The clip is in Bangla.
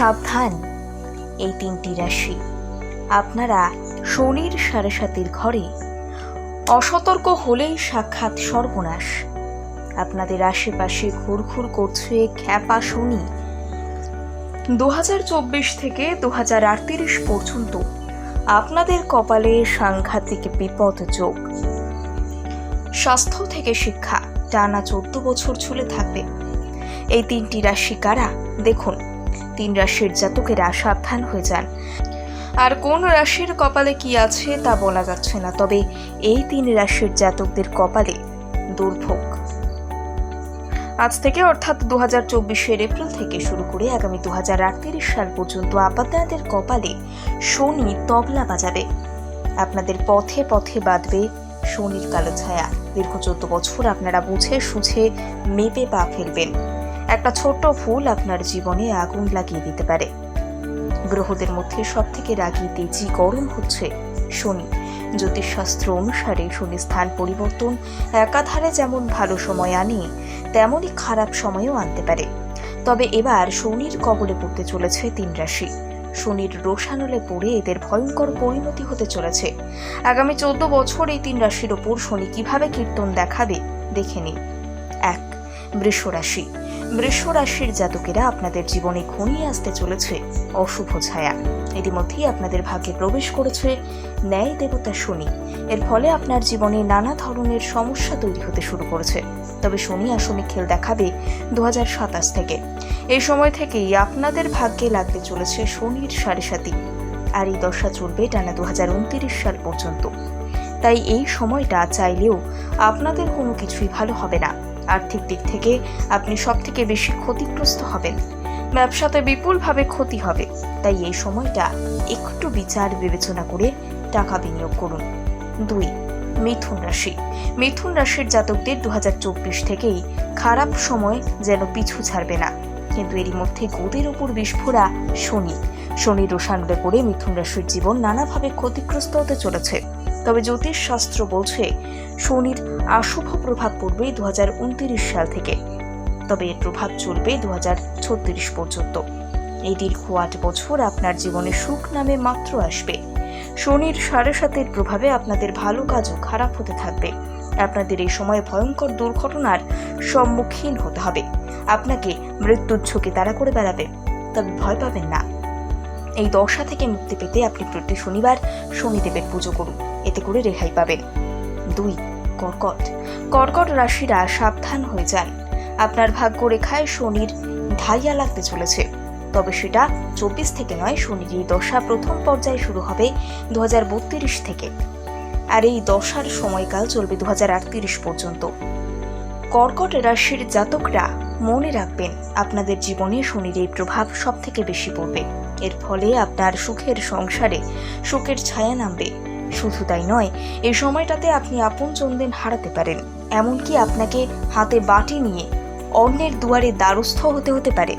সাবধান, এই তিনটি রাশি। আপনারা শনির সাড়ে সাতির ঘরে অসতর্ক হলেই সাক্ষাৎ সর্বনাশ। আপনাদের আশেপাশে ঘুরঘুর করছে খ্যাপা শনি। 2024 থেকে 2038 পর্যন্ত আপনাদের কপালে সাংঘাতিক বিপদ যোগ। স্বাস্থ্য থেকে শিক্ষা টানা 14 বছর ঝুলে থাকবে। এই তিনটি রাশি কারা দেখুন। 3 রাশির জাতকেরা সাবধান হয়ে যান। আর কোন রাশির কপালে কি আছে তা বলা যাচ্ছে না, তবে এই 3 রাশির জাতকদের কপালে দুর্ভোগ। আজ থেকে অর্থাৎ 2024 এপ্রিল থেকে শুরু করে আগামী 2038 সাল পর্যন্ত আপনাদের কপালে শনি তবলা বাজাবে। আপনাদের পথে পথে বাঁধবে শনির কালো ছায়া। দীর্ঘ 14 বছর আপনারা বুঝে সুঝে মেপে পা ফেলবেন। একটা ছোট্ট ভুল আপনার জীবনে আগুন লাগিয়ে দিতে পারে। গ্রহদের মধ্যে সব থেকে রাগী, তেজি, গরম হচ্ছে শনি। জ্যোতিষশাস্ত্র অনুসারে শনি স্থান পরিবর্তন একাধারে যেমন ভালো সময় আনে, তেমনই খারাপ সময়ও আনতে পারে। তবে এবার শনির কবলে পড়তে চলেছে 3 রাশি। শনির রোষানলে পড়ে এদের ভয়ঙ্কর পরিণতি হতে চলেছে। আগামী 14 বছর এই 3 রাশির ওপর শনি কিভাবে কীর্তন দেখাবে দেখে নিন। 1. বৃষ রাশি। বৃষ রাশির জাতকেরা আপনাদের জীবনে ঘনিয়ে আসতে চলেছে অশুভ ছায়া। ইতিমধ্যেই আপনাদের ভাগ্যে প্রবেশ করেছে ন্যায় দেবতা শনি। এর ফলে আপনার জীবনে নানা ধরনের সমস্যা তৈরি হতে শুরু করেছে। তবে শনি আসলে খেল দেখাবে 2027 থেকে। এই সময় থেকেই আপনাদের ভাগ্যে লাগতে চলেছে শনির সাড়ে সাতি। আর এই দশা চলবে টানা 2029 সাল পর্যন্ত। তাই এই সময়টা চাইলেও আপনাদের কোনো কিছুই ভালো হবে না। আর্থিক দিক থেকে আপনি সব থেকে বেশি ক্ষতিগ্রস্ত হবেন। ব্যবসাতে বিপুলভাবে ক্ষতি হবে। তাই এই সময়টা একটু বিচার বিবেচনা করে টাকা বিনিয়োগ করুন। 2. মিথুন রাশি। মিথুন রাশির জাতকদের 2024 থেকেই খারাপ সময় যেন পিছু ছাড়বে না। কিন্তু এরই মধ্যে গোদের উপর বিস্ফোরা শনি। শনির রোষানলে পড়ে মিথুন রাশির জীবন নানাভাবে ক্ষতিগ্রস্ত হতে চলেছে। তবে জ্যোতিষ শাস্ত্র বলছে শনির অশুভ প্রভাব পড়বে 2029 সাল থেকে। তবে এর প্রভাব চলবে 2036 পর্যন্ত। এই দীর্ঘ 8 বছর আপনার জীবনে সুখ নামে মাত্র আসবে। শনির সাড়ে সাতের প্রভাবে আপনাদের ভালো কাজও খারাপ হতে থাকবে। আপনাদের এই সময় ভয়ঙ্কর দুর্ঘটনার সম্মুখীন হতে হবে। আপনাকে মৃত্যুর ঝুঁকি তাড়া করে বেড়াবে। তবে ভয় পাবেন না। এই দশা থেকে মুক্তি পেতে আপনি প্রতি শনিবার শনিদেবের পুজো করুন, এতে করে রেহাই পাবেন। 2. কর্কট। কর্কট রাশিরা সাবধান হয়ে যান। আপনার ভাগ্য রেখায় শনির ঢাইয়া লাগতে চলেছে। তবে সেটা 24 থেকে নয়। শনির এই দশা প্রথম পর্যায়ে শুরু হবে 2032 থেকে। আর এই দশার সময়কাল চলবে 2038 পর্যন্ত। কর্কট রাশির জাতকরা মনে রাখবেন, আপনাদের জীবনে শনির এই প্রভাব সব থেকে বেশি পড়বে। এর ফলে আপনার সুখের সংসারে শোকের ছায়া নামবে। শুধু তাই নয়, এই সময়টাতে আপনি আপনজনদের হারাতে পারেন। এমনকি আপনাকে হাতে বাটি নিয়ে অন্যের দুয়ারে দ্বারস্থ হতে পারে।